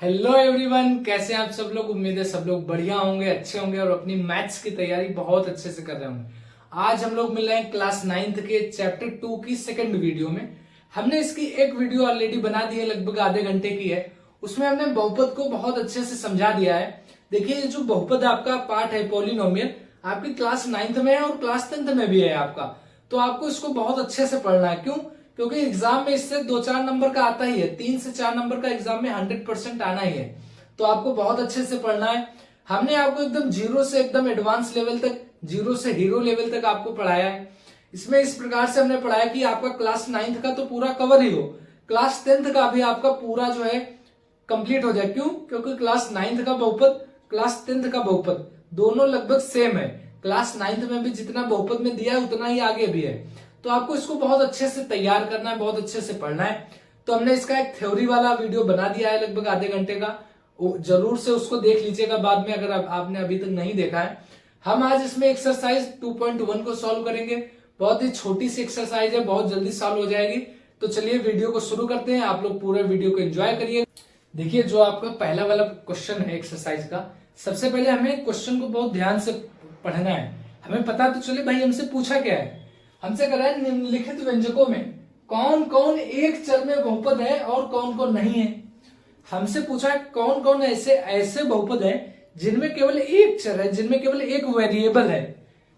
Hello everyone, कैसे हैं आप सब लोग। उम्मीद है सब लोग बढ़िया होंगे, अच्छे होंगे और अपनी मैथ्स की तैयारी बहुत अच्छे से कर रहे होंगे। आज हम लोग मिल रहे हैं क्लास 9th के चैप्टर 2 की सेकंड वीडियो में। हमने इसकी एक वीडियो ऑलरेडी बना दी है, लगभग आधे घंटे की है। उसमें हमने बहुपद को बहुत अच्छे से समझा दिया है। देखिए, ये जो बहुपद आपका पार्ट है पॉलिनोमियल, आपकी क्लास 9th में है और क्लास 10th में भी है आपका। तो आपको इसको बहुत अच्छे से पढ़ना है। क्यों? क्योंकि एग्जाम में इससे 2-4 नंबर का आता ही है, 3 से 4 नंबर का एग्जाम में 100% आना ही है। तो आपको बहुत अच्छे से पढ़ना है। हमने आपको एकदम जीरो से एकदम एडवांस लेवल तक, जीरो से हीरो लेवल तक आपको पढ़ाया है। इसमें इस प्रकार से हमने पढ़ाया कि आपका क्लास 9th का तो पूरा कवर ही हो, क्लास 10th का भी आपका पूरा जो है कंप्लीट हो जाए। क्यों? क्योंकि क्लास 9th का बहुपद, क्लास 10th का बहुपद दोनों लगभग सेम है। क्लास 9th में भी जितना बहुपद में दिया है उतना ही आगे भी है। तो आपको इसको बहुत अच्छे से तैयार करना है, बहुत अच्छे से पढ़ना है। तो हमने इसका एक थ्योरी वाला वीडियो बना दिया है लगभग आधे घंटे का, जरूर से उसको देख लीजिएगा बाद में अगर आपने अभी तक नहीं देखा है। हम आज इसमें एक्सरसाइज 2.1 को सॉल्व करेंगे। बहुत ही छोटी सी एक्सरसाइज है, बहुत जल्दी सॉल्व हो जाएगी। तो चलिए वीडियो को शुरू करते हैं। आप लोग पूरे वीडियो को एंजॉय करिए। देखिए, जो आपका पहला वाला क्वेश्चन है एक्सरसाइज का, सबसे पहले हमें क्वेश्चन को बहुत ध्यान से पढ़ना है। हमें पता तो चले भाई हमसे पूछा क्या है। हमसे कह रहा है निम्नलिखित व्यंजकों में कौन कौन एक चर में बहुपद है और कौन कौन नहीं है। हमसे पूछा है कौन कौन ऐसे ऐसे बहुपद है जिनमें केवल एक चर है, जिनमें केवल एक वेरिएबल है।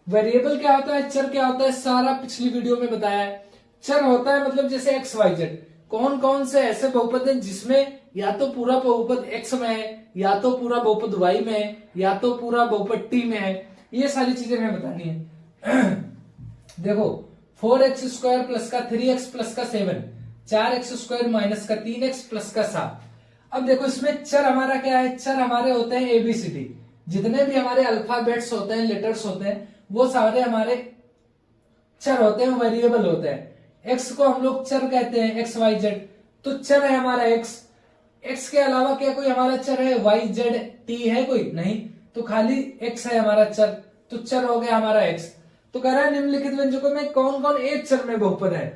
वेरिएबल क्या होता है, चर क्या होता है, सारा पिछली वीडियो में बताया है। चर होता है मतलब जैसे एक्स वाई जेड। कौन कौन से ऐसे बहुपद है जिसमें या तो पूरा बहुपद एक्स में है, या तो पूरा बहुपद वाई में है, या तो पूरा बहुपद टी में है। ये सारी चीजें हमें बतानी है। देखो, 4x² प्लस का 3x प्लस का 7, 4x² माइनस का 3x प्लस का 7। अब देखो, इसमें चर हमारा क्या है, चर हमारे होते हैं ABCD। जितने भी हमारे अल्फाबेट्स होते हैं, लेटर्स होते हैं, वो सारे हमारे चर होते हैं, वेरिएबल होते हैं। x को हम लोग चर कहते हैं, x y z। तो चर है हमारा x के अलावा क्या कोई हमारा चर है, y z t है कोई नहीं, तो खाली x है हमारा चर। तो चर हो गया हमारा x। तो कह रहा है निम्नलिखित व्यंजकों में कौन कौन एक चर में बहुपद है।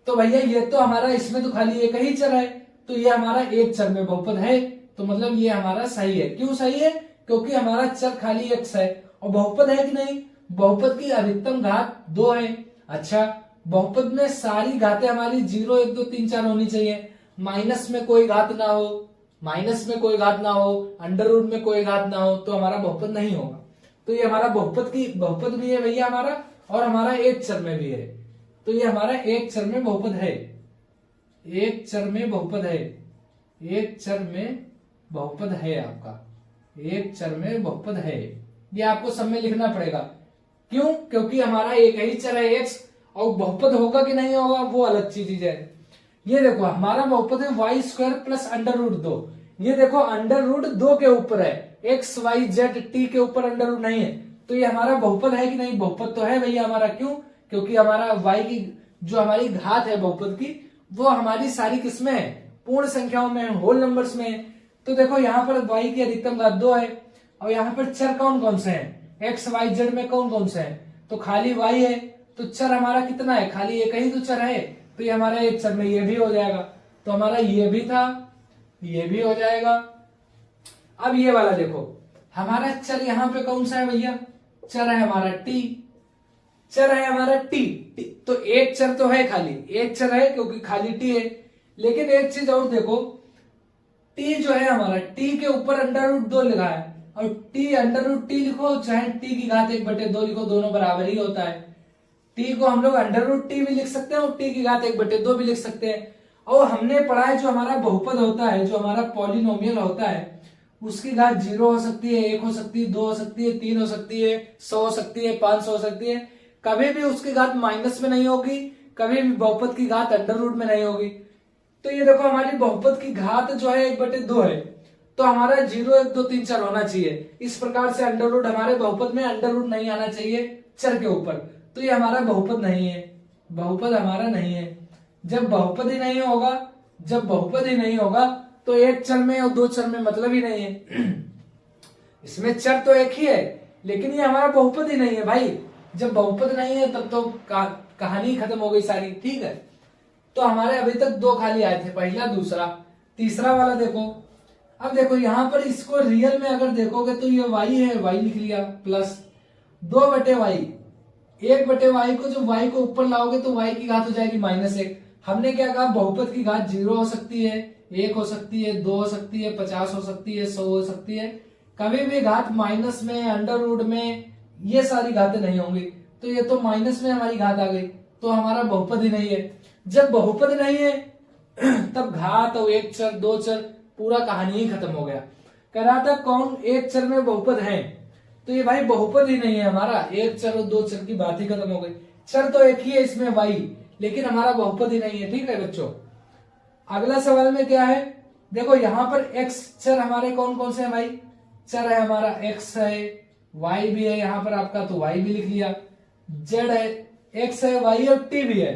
तो भैया ये तो हमारा, इसमें तो खाली एक ही चर है, तो ये हमारा एक चर में बहुपद है। तो मतलब ये हमारा सही है। क्यों सही है? क्योंकि हमारा चर खाली x है। और बहुपद है कि नहीं, बहुपद की अधिकतम घात 2 है। अच्छा, बहुपद में सारी घातें हमारी 0, 1, 2, 3, 4 होनी चाहिए। माइनस में कोई घात ना हो, माइनस में कोई घात ना हो, अंडर रूट में कोई घात ना हो, तो हमारा बहुपद नहीं होगा। तो ये हमारा बहुपद भी है भैया हमारा, और हमारा एक चर में भी है। तो ये हमारा एक चर में बहुपद है, एक चर में बहुपद है, एक चर में बहुपद है आपका, एक चर में बहुपद है। ये आपको सब में लिखना पड़ेगा। क्यों? क्योंकि हमारा एक ही चर है x, और बहुपद होगा कि नहीं होगा वो अलग चीज है। ये देखो, हमारा बहुपद है y² प्लस अंडर रूट 2। ये देखो, अंडर रूट 2 के ऊपर है, एक्स वाई जेड टी के ऊपर अंडर रूट नहीं है। तो ये हमारा बहुपद है कि नहीं? बहुपद तो है भैया हमारा। क्यों? क्योंकि हमारा y की जो हमारी घात है बहुपद की, वो हमारी सारी किसमें है, पूर्ण संख्याओं में, होल नंबर्स में है। तो देखो, यहाँ पर y की अधिकतम घात 2 है, और यहाँ पर चर कौन कौन से हैं, एक्स वाई जेड में कौन कौन से हैं, तो खाली y है। तो चर हमारा कितना है, खाली एक ही तो चर है। तो ये हमारा एक चर में ये भी हो जाएगा। तो हमारा ये भी था, ये भी हो जाएगा। अब ये वाला देखो, हमारा चर यहाँ पे कौन सा है भैया, चर है हमारा t, चर है हमारा t। तो एक चर तो है, खाली एक चर है क्योंकि खाली t है। लेकिन एक चीज और देखो, t जो है हमारा, t के ऊपर अंडर रूट 2 लिखा है, और t अंडर रूट t लिखो चाहे t की घात 1/2 लिखो, दोनों बराबर ही होता है। t को हम लोग अंडर रूट t भी लिख सकते हैं और t की घात 1/2 भी लिख सकते हैं। और हमने पढ़ा है जो हमारा बहुपद होता है, जो हमारा पॉलिनोमियल होता है, उसकी घात 0 हो सकती है, 1 हो सकती है, 2 हो सकती है, 3 हो सकती है, 100 हो सकती है, 500 हो सकती है। कभी भी उसकी घात माइनस में नहीं होगी, कभी भी बहुपद की घात अंडर रूट में नहीं होगी। तो ये देखो, हमारी बहुपद की घात जो है 1/2 है, तो हमारा 0, 1, 2, 3, 4 होना चाहिए। इस प्रकार से अंडर रूट, हमारे बहुपद में अंडर रूट नहीं आना चाहिए चर के ऊपर। तो ये हमारा बहुपद नहीं है, बहुपद हमारा नहीं है। जब बहुपद ही नहीं होगा, जब बहुपद ही नहीं होगा, तो एक चर में और 2 चर में मतलब ही नहीं है। इसमें चर तो एक ही है, लेकिन ये हमारा बहुपद ही नहीं है भाई। जब बहुपद नहीं है तब तो कहानी खत्म हो गई सारी। ठीक है, तो हमारे अभी तक 2 खाली आए थे, पहला, दूसरा। तीसरा वाला देखो, अब देखो यहाँ पर इसको रियल में अगर देखोगे तो ये y है, y लिख लिया प्लस 2/y, 1/y को जब y को ऊपर लाओगे तो y की घात हो जाएगी -1। हमने क्या कहा, बहुपद की घात 0 हो सकती है, 1 हो सकती है, 2 हो सकती है, 50 हो सकती है, 100 हो सकती है, कभी भी घात माइनस में, अंडर रूट में, ये सारी घातें नहीं होंगी। तो ये तो माइनस में हमारी घात आ गई, तो हमारा बहुपद ही नहीं है। जब बहुपद नहीं है तब घात और एक चर, दो चर, पूरा कहानी ही खत्म हो गया। कह रहा था कौन एक चर में बहुपद है, तो ये भाई बहुपद ही नहीं है हमारा, एक चर और दो चर की बात ही खत्म हो गई। चर तो एक ही है इसमें y, लेकिन हमारा बहुपद ही नहीं है। ठीक है बच्चों, अगला सवाल में क्या है, देखो यहाँ पर x चर हमारे कौन कौन से हैं भाई, चर है हमारा x है, y भी है यहाँ पर आपका, तो y भी लिख लिया, z है, x है, y और t भी है,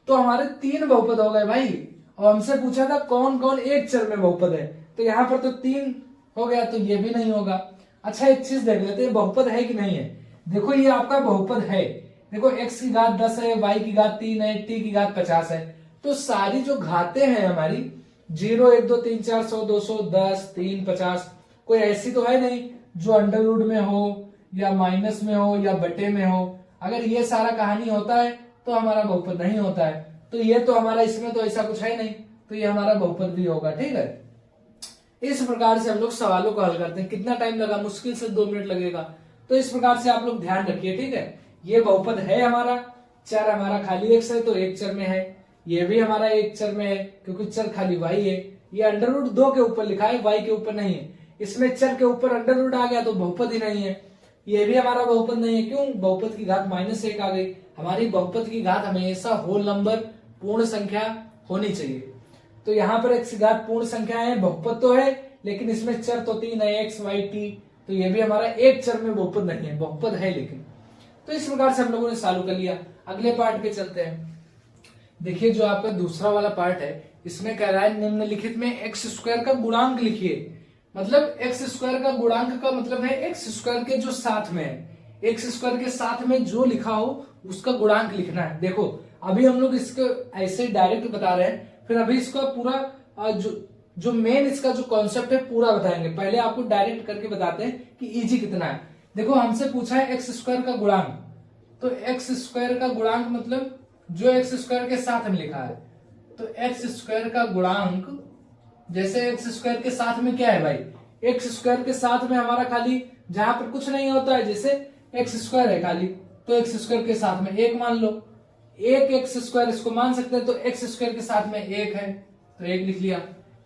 तो हमारे 3 बहुपद हो गए भाई। और हमसे पूछा था कौन कौन एक चर में बहुपद है, तो यहाँ पर तो 3 हो गया, तो ये भी नहीं होगा। अच्छा एक चीज देख लेते हैं, बहुपद है कि नहीं है। देखो ये आपका बहुपद है, देखो x की घात 10 है, y की घात 3 है, t की घात 50 है, तो सारी जो घातें हैं हमारी 0, 1, 2, 3, 4, 100, 200, 10, 3, 50, कोई ऐसी तो है नहीं जो अंडर रूट में हो या माइनस में हो या बटे में हो। अगर ये सारा कहानी होता है तो हमारा बहुपद नहीं होता है, तो ये तो हमारा इसमें तो ऐसा कुछ है नहीं, तो ये हमारा बहुपद भी होगा। ठीक है, इस प्रकार से हम लोग सवालों को हल करते हैं। कितना टाइम लगा, मुश्किल से 2 मिनट लगेगा। तो इस प्रकार से आप लोग ध्यान रखिए। ठीक है, ये बहुपद है हमारा, चर हमारा खाली x है तो एक चर में है, ये भी हमारा एक चर में है क्योंकि चर खाली y है। ये अंडर रूट 2 के ऊपर लिखा है, y के ऊपर नहीं है, इसमें चर के ऊपर अंडर रूट आ गया तो बहुपद ही नहीं है। ये भी हमारा बहुपद नहीं है, क्यों, बहुपद की घात -1 आ गई। हमारी बहुपद की घात हमेशा होल नंबर, पूर्ण संख्या होनी चाहिए। तो यहाँ पर x की घात पूर्ण संख्या है, बहुपद तो है, लेकिन इसमें चर तो 3 है, x, y, t, तो ये भी हमारा एक चर में बहुपद नहीं है, बहुपद है लेकिन। तो इस प्रकार से हम लोगों ने चालू कर लिया। अगले पार्ट पे चलते हैं। देखिए जो आपका दूसरा वाला पार्ट है, इसमें कह रहा है निम्नलिखित में एक्स स्क्वायर का गुणांक लिखिए। मतलब एक्स स्क्वायर का गुणांक का मतलब है एक्स स्क्वायर के जो साथ में है, एक्स स्क्वायर के साथ में जो लिखा हो उसका गुणांक लिखना है। देखो अभी हम लोग इसको ऐसे डायरेक्ट बता रहे हैं, फिर अभी इसका पूरा जो मेन इसका जो कॉन्सेप्ट है पूरा बताएंगे। पहले आपको डायरेक्ट करके बताते हैं कि इजी कितना है। देखो हमसे पूछा है एक्स स्क्वायर का गुणांक, तो एक्स स्क्वायर का गुणांक मतलब जो एक्स स्क्वायर के साथ में लिखा है, तो एक्स स्क्वायर का गुणांक, जैसे एक्स स्क्वायर के साथ में क्या है भाई, एक्स स्क्वायर के साथ में हमारा खाली जहां पर कुछ नहीं होता है, जैसे एक्स स्क्वायर है खाली, तो एक्स स्क्वायर के साथ में 1 मान लो, 1 एक्स स्क्वायर इसको मान सकते हैं, तो एक्स स्क्वायर के साथ में 1 है तो 1 लिख लिया।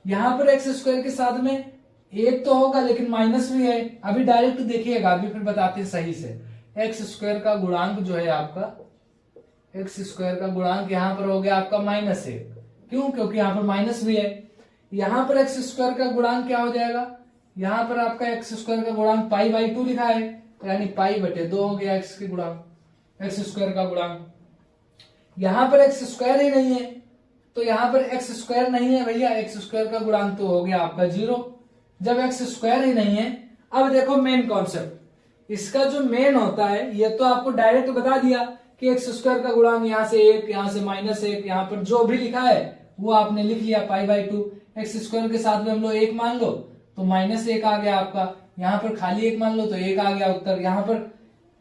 यहां पर एक्स स्क्वायर के साथ में 1 तो होगा लेकिन माइनस भी है, अभी डायरेक्ट देखिएगा, अभी फिर बताते हैं सही से। एक्स स्क्वायर का गुणांक जो है आपका, एक्स स्क्वायर का गुणांक यहां पर हो गया आपका -1, क्यों, क्योंकि यहां पर माइनस भी है। यहां पर एक्स स्क्वायर का गुणांक क्या हो जाएगा, यहां पर आपका एक्स स्क्वायर का गुणांक π/2 लिखा है, तो यानी π/2 हो गया एक्स के गुणांक, एक्स स्क्वायर का गुणांक। यहां पर एक्स स्क्वायर ही नहीं है, तो यहां पर एक्स स्क्वायर नहीं है भैया, एक्स स्क्वायर का गुणांक तो हो गया आपका 0। जब एक्स स्क्वायर ही नहीं है, अब देखो मेन कॉन्सेप्ट, इसका जो मेन होता है, ये तो आपको डायरेक्ट बता दिया कि एक्स स्क्वायर का गुणांक यहाँ से 1, यहाँ से -1, यहाँ पर जो भी लिखा है वो आपने लिख लिया π/2। एक्स स्क्वायर के साथ में हम लोग 1 मान लो तो -1 आ गया आपका, यहाँ पर खाली 1 मान लो तो 1 आ गया उत्तर। यहाँ पर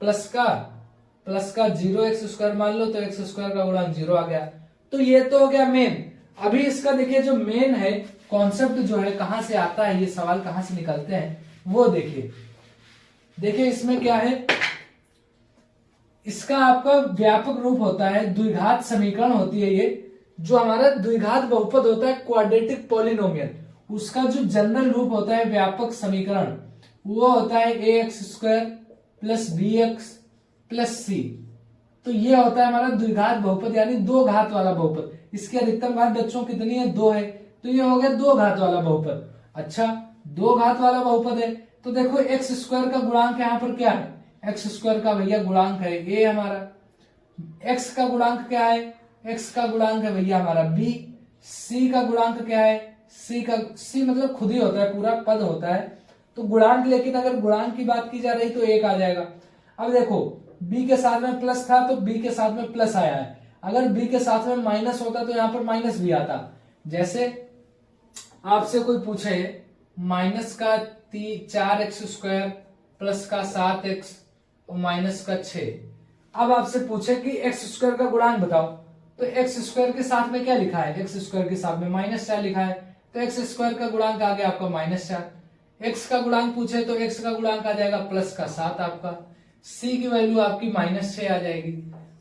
प्लस का 0 एक्स स्क्वायर मान लो तो एक्स स्क्वायर का गुणांक 0 आ गया। तो ये तो हो गया मेन। अभी इसका देखिए जो मेन है कॉन्सेप्ट जो है, कहां से आता है, ये सवाल कहां से निकलते हैं वो देखिए इसमें क्या है, इसका आपका व्यापक रूप होता है, द्विघात समीकरण होती है ये, जो हमारा द्विघात बहुपद होता है क्वाड्रेटिक पॉलिनोमियल, उसका जो जनरल रूप होता है व्यापक समीकरण, वो होता है ax² + bx + c। तो ये होता है हमारा द्विघात बहुपद, यानी 2 घात वाला बहुपद। इसकी अधिकतम घात बच्चों कितनी है, 2 है, तो ये हो गया 2 घात वाला बहुपद। अच्छा 2 घात वाला बहुपद है, तो देखो एक्स स्क्वायर का गुणांक यहाँ पर क्या है, एक्स स्क्वायर का भैया गुणांक है a हमारा, एक्स का गुणांक क्या है, एक्स का गुणांक है भैया हमारा b, c का गुणांक क्या है, c मतलब खुद ही होता है, पूरा पद होता है, तो गुणांक, लेकिन अगर गुणांक की बात की जा रही तो 1 आ जाएगा। अब देखो b के साथ में प्लस था तो b के साथ में प्लस आया है, अगर b के साथ में माइनस होता तो यहाँ पर माइनस भी आता। जैसे आपसे कोई पूछे माइनस का 4x² प्लस का 7x और माइनस का 6। अब आपसे पूछे कि x² का गुणांक बताओ, तो x² के साथ में क्या लिखा है, x² के साथ में -4 लिखा है, तो x² का गुणांक आ गया आपका -4। x का गुणांक पूछे तो x का गुणांक आ जाएगा प्लस का 7 आपका, c की वैल्यू आपकी -6 आ जाएगी।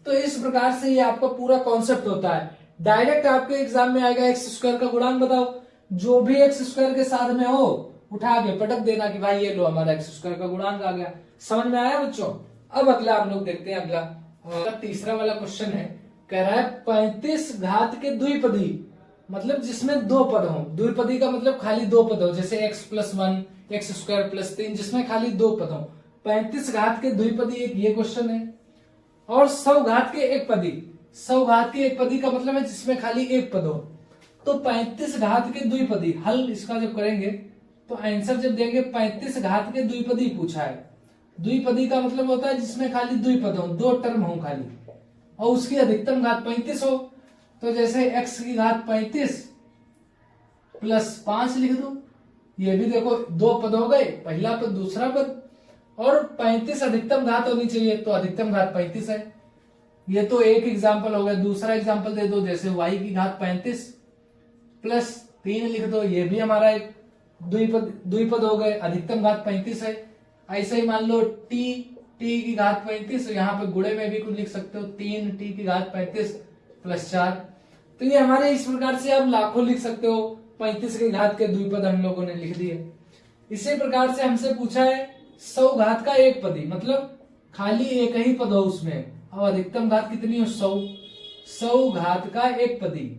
तो इस प्रकार से ये आपका पूरा कॉन्सेप्ट होता है। डायरेक्ट आपके एग्जाम में आएगा x² का गुणांक बताओ, जो भी x² के साथ में हो उठा के पटक देना कि भाई ये लो हमारा x² का गुणांक आ गया। समझ में आया बच्चों? अब अगला हम लोग देखते हैं। अगला तीसरा वाला क्वेश्चन है, कह रहा है 35 घात के द्विपदी, मतलब जिसमें दो पद हो। द्विपदी का मतलब खाली दो पद हो, जैसे x+1 x² + 3, जिसमें खाली दो पद हो। 35 घात के द्विपदी एक ये क्वेश्चन है, और 100 घात के एक पदी। 100 घात के एक पदी का मतलब है जिसमें खाली एक पद हो। तो 35 घात के द्विपदी, हल इसका जब करेंगे तो आंसर जब देंगे 35 घात के द्विपदी पूछा है। द्विपदी का मतलब होता है जिसमें खाली द्विपद हो, दो टर्म हो खाली, और उसकी अधिकतम घात 35 हो। तो जैसे x की घात 35 + 5 लिख दो। ये भी देखो दो पद हो गए, पहला पद दूसरा पद, और 35 अधिकतम घात होनी चाहिए, तो अधिकतम घात 35 है। ये तो एक एग्जाम्पल हो गया। दूसरा एग्जाम्पल दे दो, जैसे y की घात 35 + 3 लिख दो। ये भी हमारा एक द्विपद हो गए, अधिकतम घात 35 है। ऐसे ही मान लो t की घात 35, यहाँ पे गुणे में भी कुछ लिख सकते हो, 3t की घात 35 + 4। तो ये हमारे इस प्रकार से आप लाखों लिख सकते हो। 35 की घात के द्विपद हम लोगों ने लिख दिए। इसी प्रकार से हमसे पूछा है 100 घात का एक पदी, मतलब खाली एक ही पद हो उसमें, और अधिकतम घात कितनी हो 100। 100 घात का एक पदी,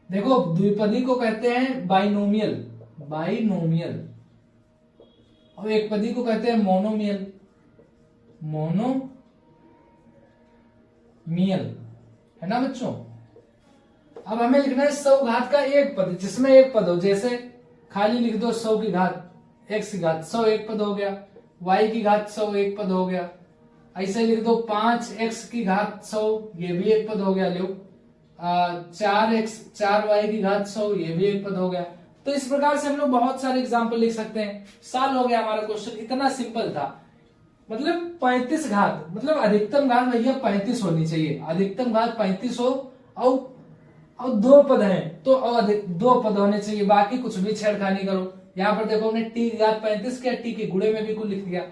देखो द्विपदी को कहते हैं बाइनोमियल, और एक पदी को कहते हैं मोनोमियल, है ना बच्चों? अब हमें लिखना है 100 घात का एक पद, जिसमें एक पद हो। जैसे खाली लिख दो 100 की घात, x की घात 100 एक पद हो गया, y की घात 100 एक पद हो गया। ऐसे लिख दो 5x की घात 100, ये भी एक पद हो गया। लो 4y की घात 100, ये भी एक पद हो गया। तो इस प्रकार से हम लोग बहुत सारे एग्जाम्पल लिख सकते हैं। साल हो गया हमारा क्वेश्चन, इतना सिंपल था। मतलब 35 घात, मतलब अधिकतम घात भैया 35 होनी चाहिए, अधिकतम घात 35 हो, और दो पद हैं तो दो पद होने चाहिए, बाकी कुछ भी छेड़खानी करो। यहाँ पर देखो हमने t की घात 35 किया, t के गुणे में भी कुछ लिख दिया।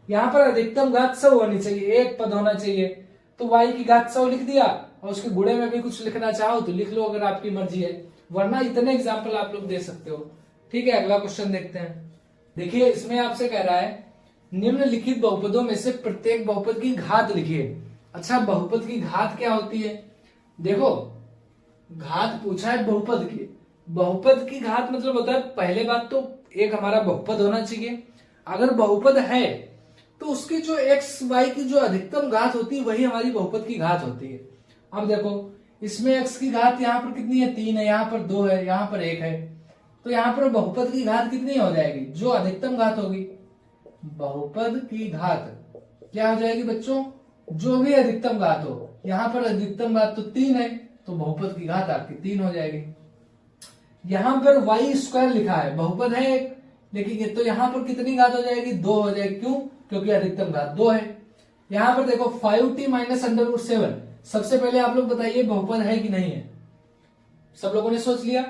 यहाँ पर अधिकतम घात 100 होनी चाहिए, एक पद होना चाहिए, तो y की घात 100 लिख दिया, और उसके गुणे में भी कुछ लिखना चाहो तो लिख लो, अगर आपकी मर्जी है, वरना इतने एग्जाम्पल आप लोग दे सकते हो। ठीक है, अगला क्वेश्चन देखते हैं। देखिए इसमें आपसे कह रहा है निम्नलिखित बहुपदों में से प्रत्येक बहुपद की घात लिखिए। अच्छा, बहुपद की घात क्या होती है? देखो घात पूछा है बहुपद की। बहुपद की घात मतलब होता है, पहले बात तो एक हमारा बहुपद होना चाहिए। अगर बहुपद है तो उसकी जो x y की जो अधिकतम घात होती है वही हमारी बहुपद की घात होती है। अब देखो इसमें x की घात यहाँ पर कितनी है, 3 है, यहाँ पर 2 है, यहाँ पर 1 है, तो यहाँ पर बहुपद की घात कितनी हो जाएगी? जो अधिकतम घात होगी, बहुपद की घात क्या हो जाएगी बच्चों? जो भी अधिकतम घात हो। यहाँ पर अधिकतम घात तो 3 है, तो बहुपद की घात आपकी 3 हो जाएगी। यहाँ पर y² लिखा है, बहुपद है एक, लेकिन ये तो यहाँ पर कितनी घात हो जाएगी? 2 हो जाएगी। क्यों? क्योंकि अधिकतम घात 2 है। यहाँ पर देखो 5t - √7, सबसे पहले आप लोग बताइए बहुपद है कि नहीं है? सब लोगों ने सोच लिया?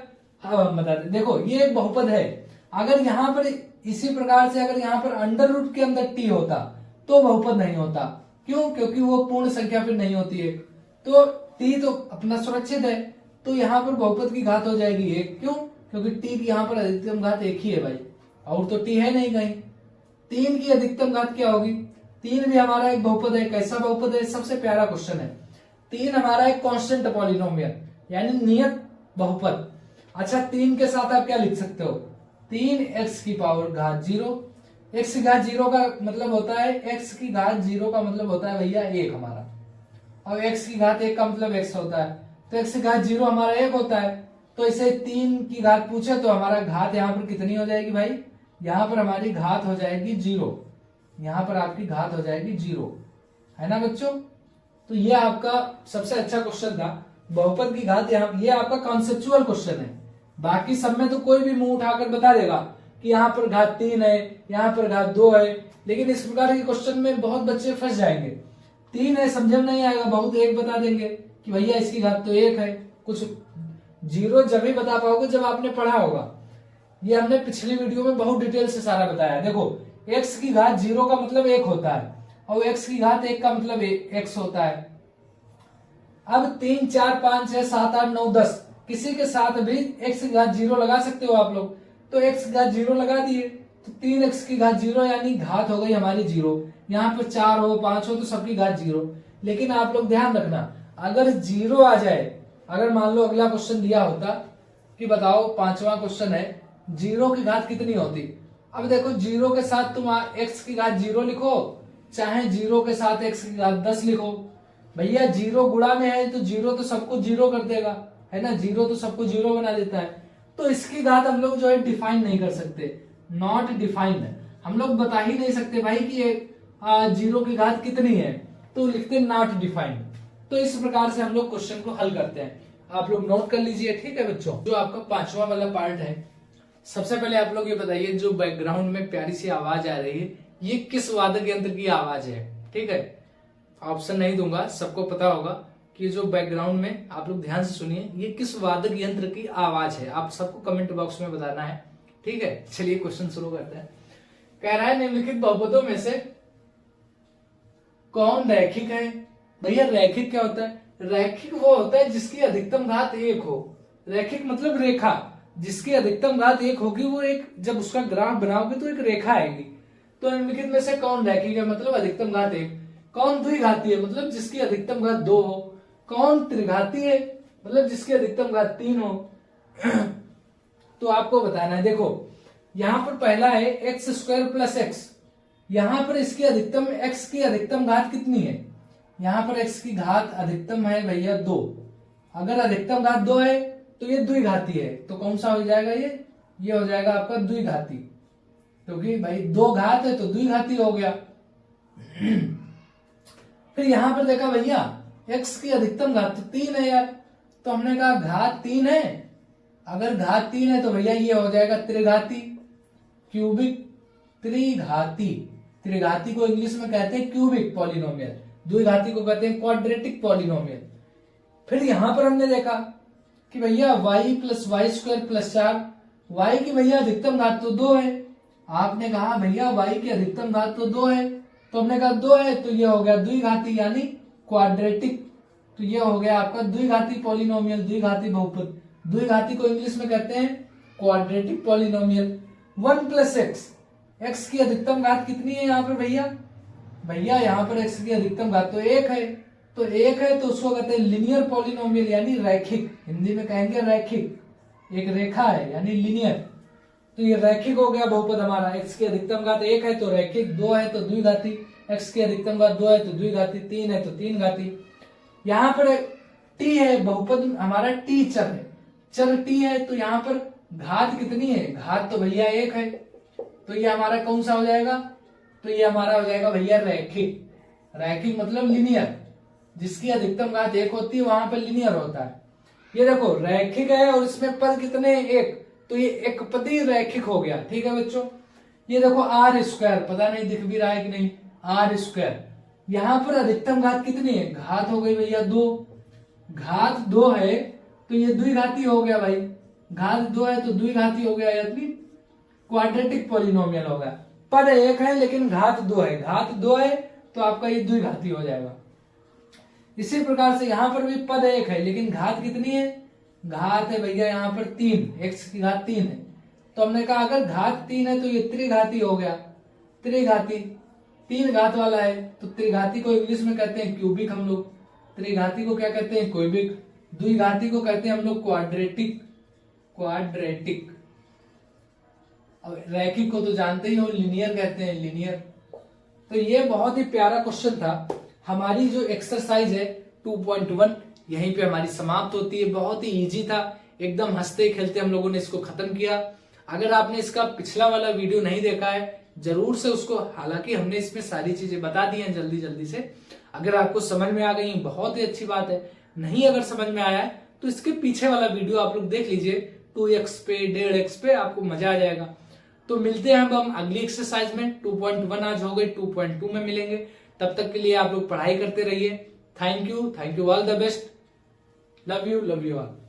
हाँ हम बताते। देखो ये एक बहुपद है। अगर यहाँ पर इसी प्रकार से अगर यहाँ पर अंडर रूट के अंदर t होता तो बहुपद नहीं होता। क्यों? क्योंकि वो पूर्ण संख्या फिर नहीं होती है, तो t तो अपना सुरक्षित है, तो यहाँ पर बहुपद की घात हो जाएगी 1। क्यों? क्योंकि t की यहाँ पर अधिकतम घात 1 ही है भाई, और तो t है नहीं कहीं। 3 की अधिकतम घात क्या होगी? 3 भी हमारा एक बहुपद है। कैसा बहुपद है? सबसे प्यारा क्वेश्चन है। 3 हमारा एक कांस्टेंट पॉलिनोमियल, यानी नियत बहुपद। अच्छा, 3 के साथ आप क्या लिख सकते हो? 3x की पावर घात 0। x की घात 0 का मतलब होता है, x की घात 0 का मतलब होता है भैया 1 हमारा, और x की घात 1 का मतलब x होता है, तो x की घात 0 हमारा 1 होता है। तो इसे 3 की घात पूछे तो हमारा घात यहाँ पर कितनी हो जाएगी भाई? यहाँ पर हमारी घात हो जाएगी 0, यहाँ पर आपकी घात हो जाएगी 0, है ना बच्चों? तो ये आपका सबसे अच्छा क्वेश्चन था। बहुपद की घात यहाँ, ये आपका कॉन्सेप्चुअल क्वेश्चन है। बाकी सब में तो कोई भी मुंह उठाकर बता देगा कि यहाँ पर घात 3 है, यहाँ पर घात 2 है, लेकिन इस प्रकार के क्वेश्चन में बहुत बच्चे फंस जाएंगे। 3 है समझ में नहीं आएगा, बहुत 1 बता देंगे कि भैया इसकी घात तो 1 है। कुछ 0 जब ही बता पाओगे जब आपने पढ़ा होगा। ये हमने पिछली वीडियो में बहुत डिटेल से सारा बताया। देखो x की घात 0 का मतलब 1 होता है और x की घात 1 का मतलब x होता है। अब 3, 4, 5, 6, 7, 8, 9, 10 किसी के साथ भी x की घात 0 लगा सकते हो आप लोग, तो x की घात 0 लगा दिए तो 3x की घात 0 यानी घात हो गई हमारी 0। यहाँ पर 4 हो 5 हो तो सबकी घात 0। लेकिन आप लोग ध्यान रखना, अगर 0 आ जाए, अगर मान लो अगला क्वेश्चन दिया होता कि बताओ 5वां क्वेश्चन है 0 की घात कितनी होती। अब देखो 0 के साथ तुम x की घात 0 लिखो, चाहे 0 के साथ x की घात 10 लिखो, भैया 0 गुणा में है तो 0 तो सबको 0 कर देगा, है ना, 0 तो सबको 0 बना देता है। तो इसकी घात हम लोग जो है डिफाइन नहीं कर सकते, नॉट डिफाइंड है। हम लोग बता ही नहीं सकते भाई कि 0 की घात कितनी है, तो लिखते नॉट डिफाइंड। तो इस प्रकार से हम लोग क्वेश्चन को हल करते हैं। आप लोग नोट कर लीजिए, ठीक है बच्चों। जो आपका 5वां वाला पार्ट है, सबसे पहले आप लोग ये बताइए जो बैकग्राउंड में प्यारी सी आवाज आ रही है ये किस वादक यंत्र की आवाज है। ठीक है, ऑप्शन नहीं दूंगा, सबको पता होगा कि जो बैकग्राउंड में, आप लोग ध्यान से सुनिए, ये किस वादक यंत्र की आवाज है, आप सबको कमेंट बॉक्स में बताना है। ठीक है, चलिए क्वेश्चन शुरू करते हैं। कह रहा है निम्नलिखित बहुपदों में से कौन रैखिक है। भैया रैखिक क्या होता है? रैखिक वो होता है जिसकी अधिकतम घात 1 हो। रैखिक मतलब रेखा, जिसकी अधिकतम घात 1 होगी, वो एक, जब उसका ग्राफ बनाओगे तो एक रेखा आएगी। तो निम्नलिखित में से कौन रैखिक है, मतलब अधिकतम घात 1। कौन द्विघाती है, मतलब जिसकी अधिकतम घात 2 हो। कौन त्रिघाती है, मतलब जिसकी अधिकतम घात 3 हो। तो आपको बताना है। देखो यहां पर पहला है x² + x, यहां पर इसकी अधिकतम, x की अधिकतम घात कितनी है, यहां पर x की घात अधिकतम है भैया 2। अगर अधिकतम घात 2 है तो ये द्विघाती है, तो कौन सा हो जाएगा, ये हो जाएगा आपका द्विघाती, क्योंकि भाई 2 घात है तो द्विघाती हो गया। फिर यहां पर देखा भैया x की अधिकतम घात तो 3 है यार, तो हमने कहा घात 3 है, अगर घात 3 है तो भैया ये हो जाएगा त्रिघाती, क्यूबिक त्रिघाती। त्रिघाती को इंग्लिश में कहते हैं क्यूबिक पॉलिनोमियल, द्विघाती को कहते हैं क्वाड्रेटिक पॉलिनोमियल। फिर यहां पर हमने देखा कि भैया y + y² + 4, y की भैया अधिकतम घात तो 2 है। आपने कहा भैया y की अधिकतम घात तो 2 है, तो हमने कहा 2 है तो ये हो गया द्विघाती यानी क्वाड्रेटिक, तो ये हो गया आपका द्विघाती पॉलिनोमियल, द्विघाती बहुपद। द्विघाती को इंग्लिश में कहते हैं क्वाड्रेटिक पॉलिनोमियल। 1 + x, x की अधिकतम घात कितनी है यहाँ पर भैया, भैया यहाँ पर x की अधिकतम घात तो 1 है, तो 1 है तो उसको कहते हैं लिनियर पॉलिनोमियल यानी रैखिक, हिंदी में कहेंगे रैखिक, एक रेखा है यानी लिनियर। तो ये रैखिक हो गया बहुपद हमारा। x की अधिकतम घात 1 है तो रैखिक, 2 है तो द्विघाती, x की अधिकतम घात 2 है तो द्विघाती, 3 है तो तीन घाती। यहाँ पर t है, बहुपद हमारा t चर है, चर t है, तो यहाँ पर घात कितनी है, घात तो भैया 1 है, तो ये हमारा कौन सा हो जाएगा, तो ये हमारा हो जाएगा भैया रैखिक। रैखिक मतलब लिनियर, जिसकी अधिकतम घात 1 होती है वहां पर लिनियर होता है। ये देखो रैखिक है और इसमें पद कितने हैं, 1, तो ये एक पदी रैखिक हो गया। ठीक है बच्चों, ये देखो r², पता नहीं दिख भी रहा है कि नहीं, r², यहां पर अधिकतम घात कितनी है, घात हो गई भैया 2, घात 2 है तो ये द्विघाती हो गया भाई, घात 2 है तो द्विघाती हो गया यानी क्वाड्रेटिक पॉलिनोमियल होगा। पद 1 है लेकिन घात 2 है, घात 2 है तो आपका ये द्विघाती हो जाएगा। इसी प्रकार से यहाँ पर भी पद 1 है लेकिन घात कितनी है, घात है भैया यहाँ पर 3, x की घात 3 है, तो हमने कहा अगर घात 3 है तो ये त्रिघाती हो गया। त्रिघाती 3 घात वाला है, तो त्रिघाती को इंग्लिश में कहते हैं क्यूबिक हम लोग, त्रिघाती को क्या कहते हैं क्यूबिक, द्विघाती को कहते हैं हम लोग क्वाड्रेटिक, क्वाड्रेटिक। अब रैखिक को तो जानते ही हो, लिनियर कहते हैं, लिनियर। तो ये बहुत ही प्यारा क्वेश्चन था। हमारी जो एक्सरसाइज है 2.1 यहीं पे हमारी समाप्त होती है। बहुत ही इजी था, एकदम हंसते खेलते हम लोगों ने इसको खत्म किया। अगर आपने इसका पिछला वाला वीडियो नहीं देखा है जरूर से उसको, हालांकि हमने इसमें सारी चीजें बता दी हैं जल्दी जल्दी से, अगर आपको समझ में आ गई बहुत ही अच्छी बात है, नहीं अगर समझ में आया है तो इसके पीछे वाला वीडियो आप लोग देख लीजिए, 2x पे 1.5x पे, आपको मजा आ जाएगा। तो मिलते हैं अब हम अगली एक्सरसाइज में। 2.1 आज हो गई, 2.2 में मिलेंगे। तब तक के लिए आप लोग पढ़ाई करते रहिए। Thank you all the best, love you all.